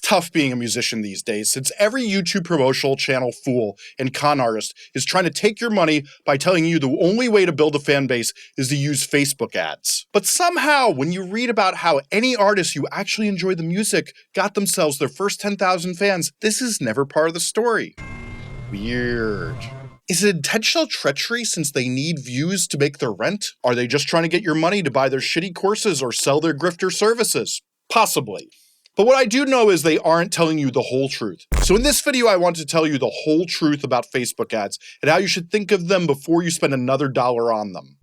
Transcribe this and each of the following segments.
tough being a musician these days, since every YouTube promotional channel fool and con artist is trying to take your money by telling you the only way to build a fan base is to use Facebook ads. But somehow, when you read about how any artist who actually enjoyed the music got themselves their first 10,000 fans, this is never part of the story. Weird. Is it intentional treachery since they need views to make their rent? Are they just trying to get your money to buy their shitty courses or sell their grifter services? Possibly. But what I do know is they aren't telling you the whole truth. So in this video, I want to tell you the whole truth about Facebook ads and how you should think of them before you spend another dollar on them.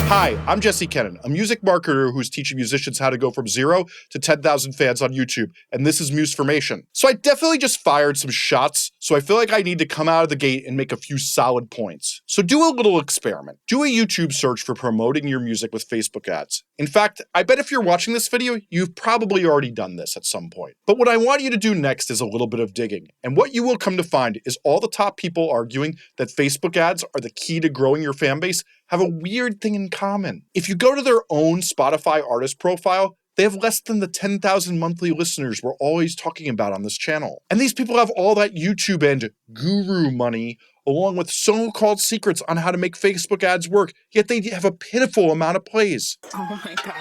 Hi, I'm Jesse Kennan, a music marketer who's teaching musicians how to go from 0 to 10,000 fans on YouTube, and this is Musformation. So I definitely just fired some shots, so I feel like I need to come out of the gate and make a few solid points. So do a little experiment. Do a YouTube search for promoting your music with Facebook ads. In fact, I bet if you're watching this video, you've probably already done this at some point. But what I want you to do next is a little bit of digging, and what you will come to find is all the top people arguing that Facebook ads are the key to growing your fan base have a weird thing in common. If you go to their own Spotify artist profile, they have less than the 10,000 monthly listeners we're always talking about on this channel. And these people have all that YouTube and guru money, along with so-called secrets on how to make Facebook ads work, yet they have a pitiful amount of plays. Oh my God.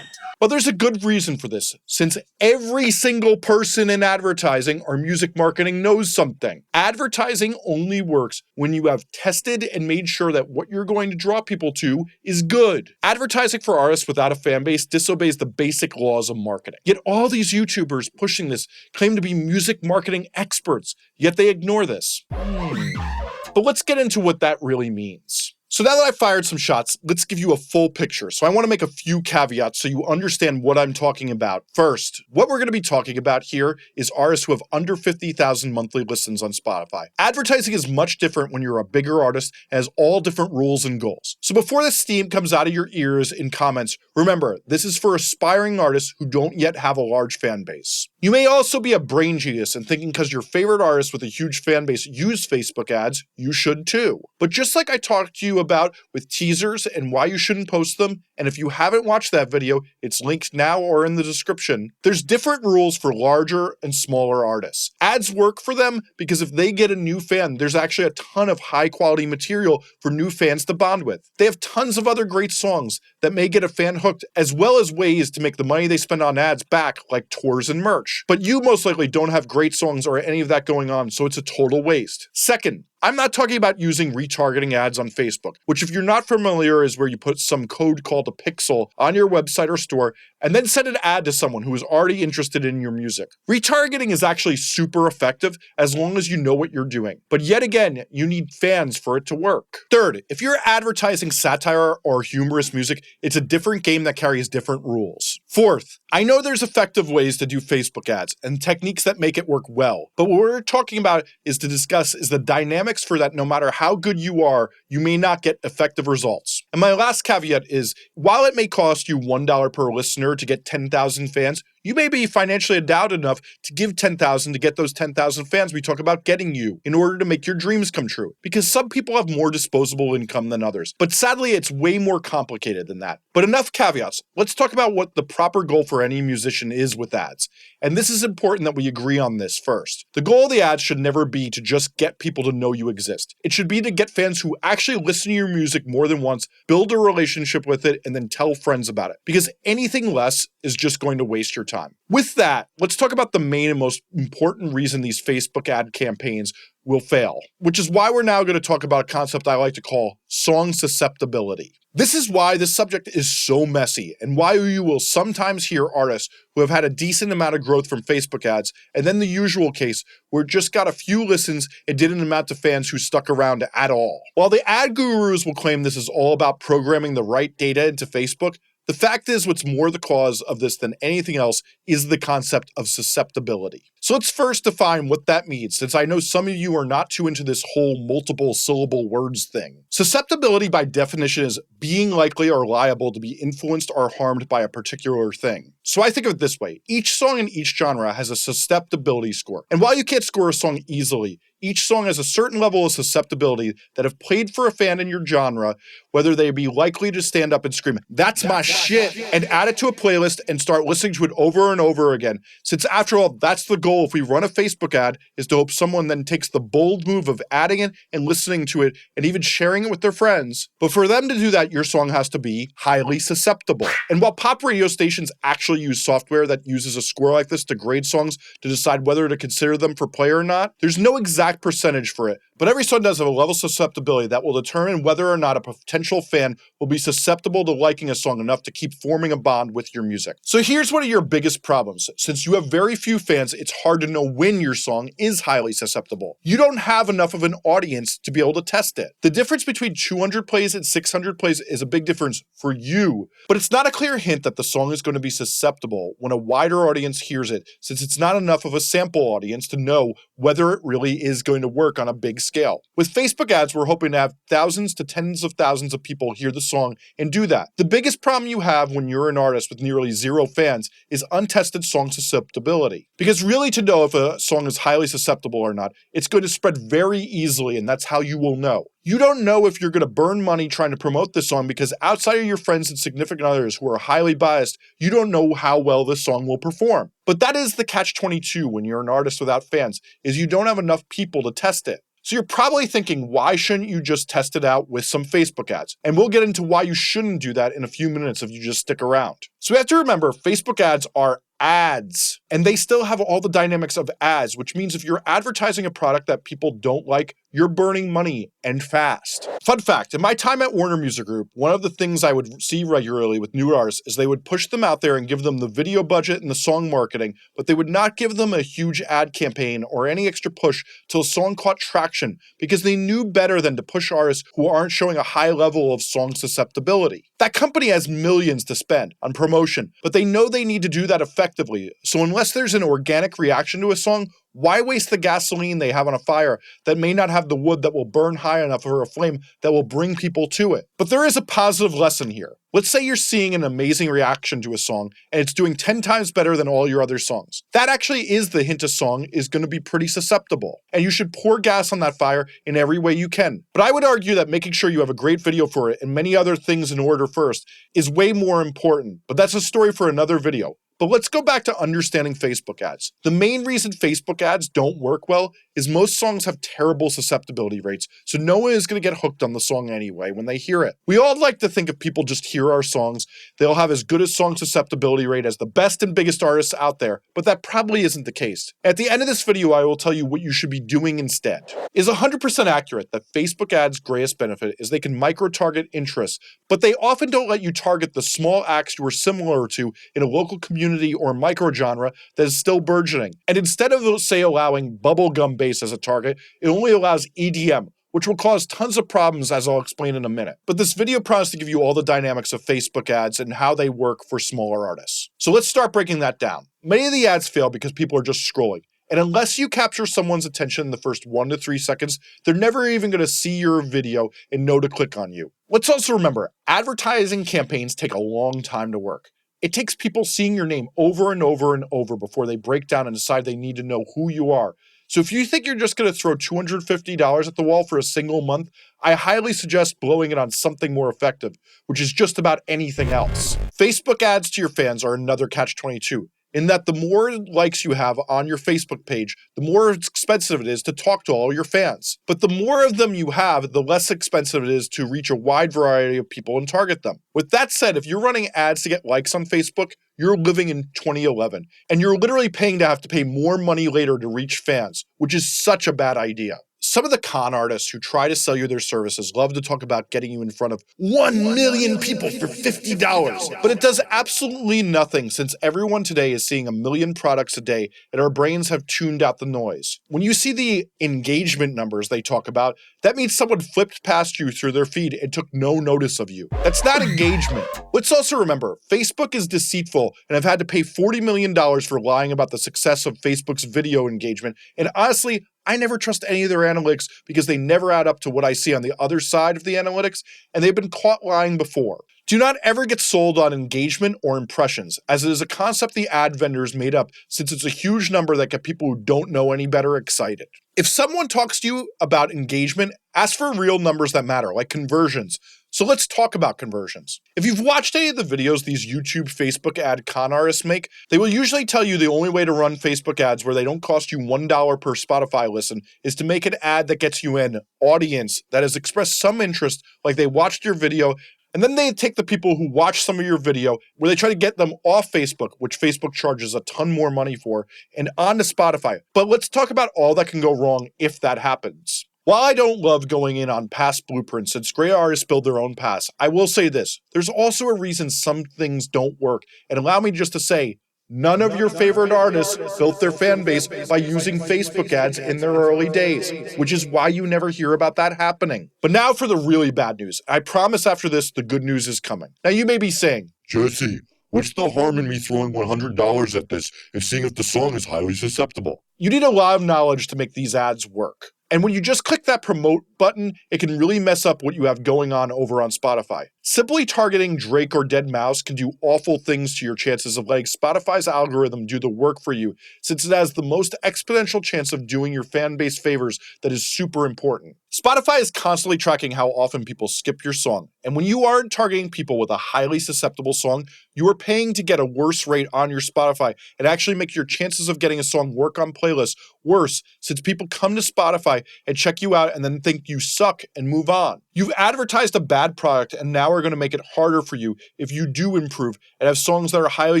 But there's a good reason for this, since every single person in advertising or music marketing knows something. Advertising only works when you have tested and made sure that what you're going to draw people to is good. Advertising for artists without a fan base disobeys the basic laws of marketing. Yet all these YouTubers pushing this claim to be music marketing experts, yet they ignore this. But let's get into what that really means. So now that I've fired some shots, let's give you a full picture. So I want to make a few caveats so you understand what I'm talking about. First, what we're going to be talking about here is artists who have under 50,000 monthly listens on Spotify. Advertising is much different when you're a bigger artist and has all different rules and goals. So before the steam comes out of your ears in comments, remember, this is for aspiring artists who don't yet have a large fan base. You may also be a brain genius and thinking because your favorite artists with a huge fan base use Facebook ads, you should too. But just like I talked to you about with teasers and why you shouldn't post them, and if you haven't watched that video, it's linked now or in the description, there's different rules for larger and smaller artists. Ads work for them because if they get a new fan, there's actually a ton of high quality material for new fans to bond with. They have tons of other great songs that may get a fan hooked, as well as ways to make the money they spend on ads back, like tours and merch. But you most likely don't have great songs or any of that going on, so it's a total waste. Second, I'm not talking about using retargeting ads on Facebook, which if you're not familiar is where you put some code called a pixel on your website or store and then send an ad to someone who is already interested in your music. Retargeting is actually super effective as long as you know what you're doing. But yet again, you need fans for it to work. Third, if you're advertising satire or humorous music, it's a different game that carries different rules. Fourth, I know there's effective ways to do Facebook ads and techniques that make it work well, but what we're talking about is to discuss is the dynamics for that no matter how good you are, you may not get effective results. And my last caveat is, while it may cost you $1 per listener to get 10,000 fans, you may be financially endowed enough to give 10,000 to get those 10,000 fans we talk about getting you in order to make your dreams come true. Because some people have more disposable income than others. But sadly, it's way more complicated than that. But enough caveats. Let's talk about what the proper goal for any musician is with ads. And this is important that we agree on this first. The goal of the ads should never be to just get people to know you exist. It should be to get fans who actually listen to your music more than once, build a relationship with it, and then tell friends about it. Because anything less is just going to waste your time. With that, let's talk about the main and most important reason these Facebook ad campaigns will fail, which is why we're now going to talk about a concept I like to call song susceptibility. This is why this subject is so messy and why you will sometimes hear artists who have had a decent amount of growth from Facebook ads and then the usual case where it just got a few listens and didn't amount to fans who stuck around at all. While the ad gurus will claim this is all about programming the right data into Facebook, the fact is what's more the cause of this than anything else is the concept of susceptibility. So let's first define what that means, since I know some of you are not too into this whole multiple syllable words thing. Susceptibility by definition is being likely or liable to be influenced or harmed by a particular thing. So I think of it this way. Each song in each genre has a susceptibility score. And while you can't score a song easily, each song has a certain level of susceptibility that if played for a fan in your genre, whether they be likely to stand up and scream, "That's my shit," and add it to a playlist and start listening to it over and over again. Since after all, that's the goal if we run a Facebook ad, is to hope someone then takes the bold move of adding it and listening to it and even sharing it with their friends. But for them to do that, your song has to be highly susceptible. And while pop radio stations actually use software that uses a score like this to grade songs to decide whether to consider them for play or not, there's no exact percentage for it. But every song does have a level of susceptibility that will determine whether or not a potential fan will be susceptible to liking a song enough to keep forming a bond with your music. So here's one of your biggest problems. Since you have very few fans, it's hard to know when your song is highly susceptible. You don't have enough of an audience to be able to test it. The difference between 200 plays and 600 plays is a big difference for you, but it's not a clear hint that the song is going to be susceptible when a wider audience hears it, since it's not enough of a sample audience to know whether it really is going to work on a big scale. With Facebook ads, we're hoping to have thousands to tens of thousands of people hear the song and do that. The biggest problem you have when you're an artist with nearly zero fans is untested song susceptibility. Because really to know if a song is highly susceptible or not, it's going to spread very easily, and that's how you will know. You don't know if you're going to burn money trying to promote this song because outside of your friends and significant others who are highly biased, you don't know how well this song will perform. But that is the catch-22 when you're an artist without fans, is you don't have enough people to test it. So you're probably thinking, why shouldn't you just test it out with some Facebook ads? And we'll get into why you shouldn't do that in a few minutes if you just stick around. So we have to remember, Facebook ads are ads, and they still have all the dynamics of ads, which means if you're advertising a product that people don't like, you're burning money and fast. Fun fact, in my time at Warner Music Group, one of the things I would see regularly with new artists is they would push them out there and give them the video budget and the song marketing, but they would not give them a huge ad campaign or any extra push till a song caught traction because they knew better than to push artists who aren't showing a high level of song susceptibility. That company has millions to spend on promotion, but they know they need to do that effectively. So unless there's an organic reaction to a song, why waste the gasoline they have on a fire that may not have the wood that will burn high enough for a flame that will bring people to it? But there is a positive lesson here. Let's say you're seeing an amazing reaction to a song and it's doing 10 times better than all your other songs. That actually is the hint a song is going to be pretty susceptible, and you should pour gas on that fire in every way you can. But I would argue that making sure you have a great video for it and many other things in order first is way more important, but that's a story for another video. But let's go back to understanding Facebook ads. The main reason Facebook ads don't work well is most songs have terrible susceptibility rates, so no one is going to get hooked on the song anyway when they hear it. We all like to think if people just hear our songs, they'll have as good a song susceptibility rate as the best and biggest artists out there, but that probably isn't the case. At the end of this video, I will tell you what you should be doing instead. It is 100% accurate that Facebook ads' greatest benefit is they can micro-target interests, but they often don't let you target the small acts you are similar to in a local community or micro-genre that is still burgeoning. And instead of, say, allowing bubblegum bass as a target, it only allows EDM, which will cause tons of problems, as I'll explain in a minute. But this video promises to give you all the dynamics of Facebook ads and how they work for smaller artists. So let's start breaking that down. Many of the ads fail because people are just scrolling. And unless you capture someone's attention in the first 1 to 3 seconds, they're never even going to see your video and know to click on you. Let's also remember, advertising campaigns take a long time to work. It takes people seeing your name over and over and over before they break down and decide they need to know who you are. So if you think you're just going to throw $250 at the wall for a single month, I highly suggest blowing it on something more effective, which is just about anything else. Facebook ads to your fans are another catch-22. In that the more likes you have on your Facebook page, the more expensive it is to talk to all your fans. But the more of them you have, the less expensive it is to reach a wide variety of people and target them. With that said, if you're running ads to get likes on Facebook, you're living in 2011, and you're literally paying to have to pay more money later to reach fans, which is such a bad idea. Some of the con artists who try to sell you their services love to talk about getting you in front of 1 million people for $50, but it does absolutely nothing since everyone today is seeing 1 million products a day and our brains have tuned out the noise. When you see the engagement numbers they talk about, that means someone flipped past you through their feed and took no notice of you. That's not engagement. Let's also remember, Facebook is deceitful and have had to pay $40 million for lying about the success of Facebook's video engagement, and honestly, I never trust any of their analytics because they never add up to what I see on the other side of the analytics, and they've been caught lying before. Do not ever get sold on engagement or impressions, as it is a concept the ad vendors made up since it's a huge number that get people who don't know any better excited. If someone talks to you about engagement, ask for real numbers that matter, like conversions. So let's talk about conversions. If you've watched any of the videos these YouTube Facebook ad con artists make, they will usually tell you the only way to run Facebook ads where they don't cost you $1 per Spotify listen is to make an ad that gets you an audience that has expressed some interest, like they watched your video, and then they take the people who watch some of your video where they try to get them off Facebook, which Facebook charges a ton more money for, and onto Spotify. But let's talk about all that can go wrong if that happens. While I don't love going in on past blueprints since great artists build their own past, I will say this. There's also a reason some things don't work, and allow me just to say, none of your favorite artists built their fan base by using Facebook ads in their early days, which is why you never hear about that happening. But now for the really bad news. I promise after this, the good news is coming. Now you may be saying, Jesse, what's the harm in me throwing $100 at this and seeing if the song is highly susceptible? you need a lot of knowledge to make these ads work. And when you just click that promote button, it can really mess up what you have going on over on Spotify. Simply targeting Drake or deadmau5 can do awful things to your chances of letting Spotify's algorithm do the work for you, since it has the most exponential chance of doing your fan base favors that is super important. Spotify is constantly tracking how often people skip your song, and when you aren't targeting people with a highly susceptible song, you are paying to get a worse rate on your Spotify and actually make your chances of getting a song work on playlists worse, since people come to Spotify and check you out and then think you suck and move on. You've advertised a bad product and now are going to make it harder for you if you do improve and have songs that are highly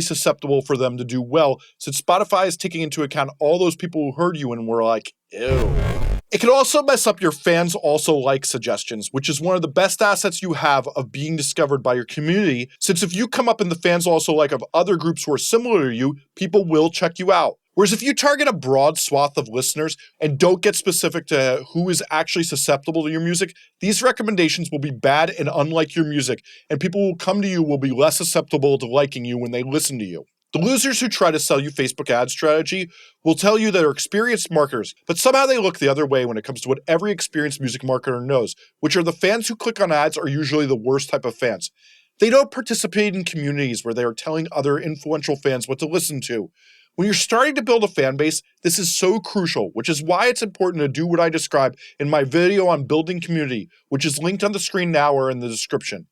susceptible for them to do well, since Spotify is taking into account all those people who heard you and were like, ew. It can also mess up your fans also like suggestions, which is one of the best assets you have of being discovered by your community, since if you come up in the fans also like of other groups who are similar to you, people will check you out. Whereas if you target a broad swath of listeners and don't get specific to who is actually susceptible to your music, these recommendations will be bad and unlike your music, and people who come to you will be less susceptible to liking you when they listen to you. The losers who try to sell you Facebook ad strategy will tell you they're experienced marketers, but somehow they look the other way when it comes to what every experienced music marketer knows, which are the fans who click on ads are usually the worst type of fans. They don't participate in communities where they are telling other influential fans what to listen to. When you're starting to build a fan base, this is so crucial, which is why it's important to do what I described in my video on building community, which is linked on the screen now or in the description.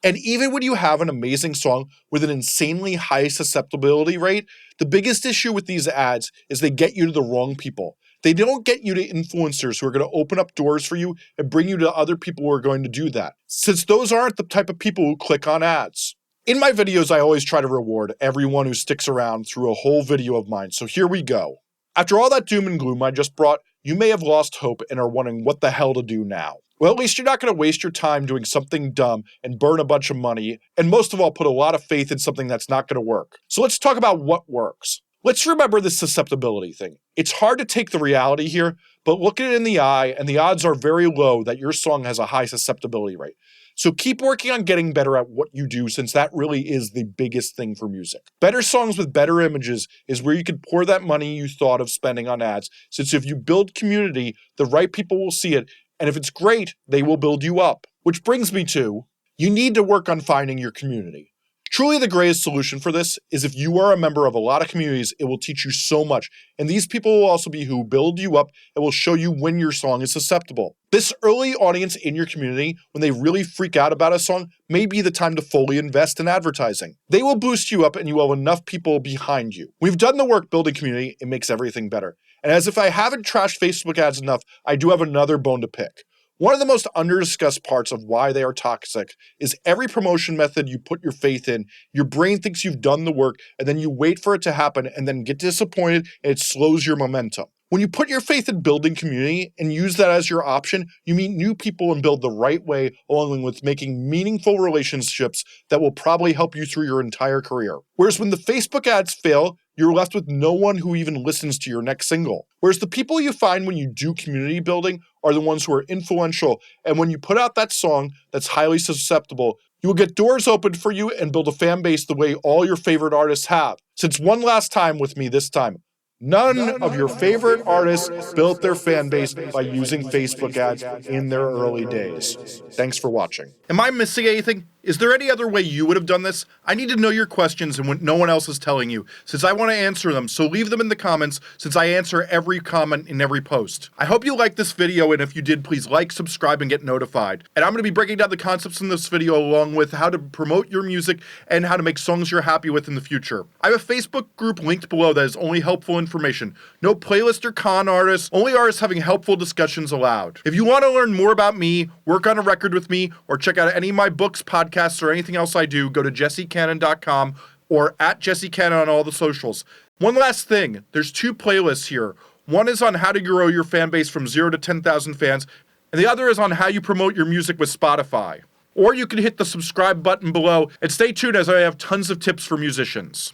And even when you have an amazing song with an insanely high susceptibility rate, the biggest issue with these ads is they get you to the wrong people. They don't get you to influencers who are going to open up doors for you and bring you to other people who are going to do that, since those aren't the type of people who click on ads. In my videos, I always try to reward everyone who sticks around through a whole video of mine, so here we go. After all that doom and gloom I just brought, you may have lost hope and are wondering what the hell to do now. Well, at least you're not going to waste your time doing something dumb and burn a bunch of money, and most of all, put a lot of faith in something that's not going to work. So let's talk about what works. Let's remember this susceptibility thing. It's hard to take the reality here, but look it in the eye, and the odds are very low that your song has a high susceptibility rate. So keep working on getting better at what you do, since that really is the biggest thing for music. Better songs with better images is where you can pour that money you thought of spending on ads, since if you build community, the right people will see it, and if it's great, they will build you up. Which brings me to, you need to work on finding your community. Truly the greatest solution for this is if you are a member of a lot of communities, it will teach you so much. And these people will also be who build you up and will show you when your song is susceptible. This early audience in your community, when they really freak out about a song, may be the time to fully invest in advertising. They will boost you up and you will have enough people behind you. We've done the work building community, it makes everything better. And as if I haven't trashed Facebook ads enough, I do have another bone to pick. One of the most under-discussed parts of why they are toxic is every promotion method you put your faith in, your brain thinks you've done the work, and then you wait for it to happen and then get disappointed and it slows your momentum. When you put your faith in building community and use that as your option, you meet new people and build the right way, along with making meaningful relationships that will probably help you through your entire career. Whereas when the Facebook ads fail, you're left with no one who even listens to your next single. Whereas the people you find when you do community building are the ones who are influential, and when you put out that song that's highly susceptible, you will get doors open for you and build a fan base the way all your favorite artists have. Since one last time with me this time, None of your favorite artists built their fan base by using Facebook ads in their early days. Thanks for watching. Am I missing anything? Is there any other way you would have done this? I need to know your questions and what no one else is telling you, since I want to answer them, so leave them in the comments, since I answer every comment in every post. I hope you liked this video, and if you did, please like, subscribe, and get notified. And I'm going to be breaking down the concepts in this video along with how to promote your music and how to make songs you're happy with in the future. I have a Facebook group linked below that is only helpful information. No playlist or con artists, only artists having helpful discussions allowed. If you want to learn more about me, work on a record with me, or check out any of my books, podcasts, or anything else I do, go to jessecannon.com or at jessecannon on all the socials. One last thing, there's 2 playlists here. One is on how to grow your fan base from 0 to 10,000 fans, and the other is on how you promote your music with Spotify. Or you can hit the subscribe button below and stay tuned as I have tons of tips for musicians.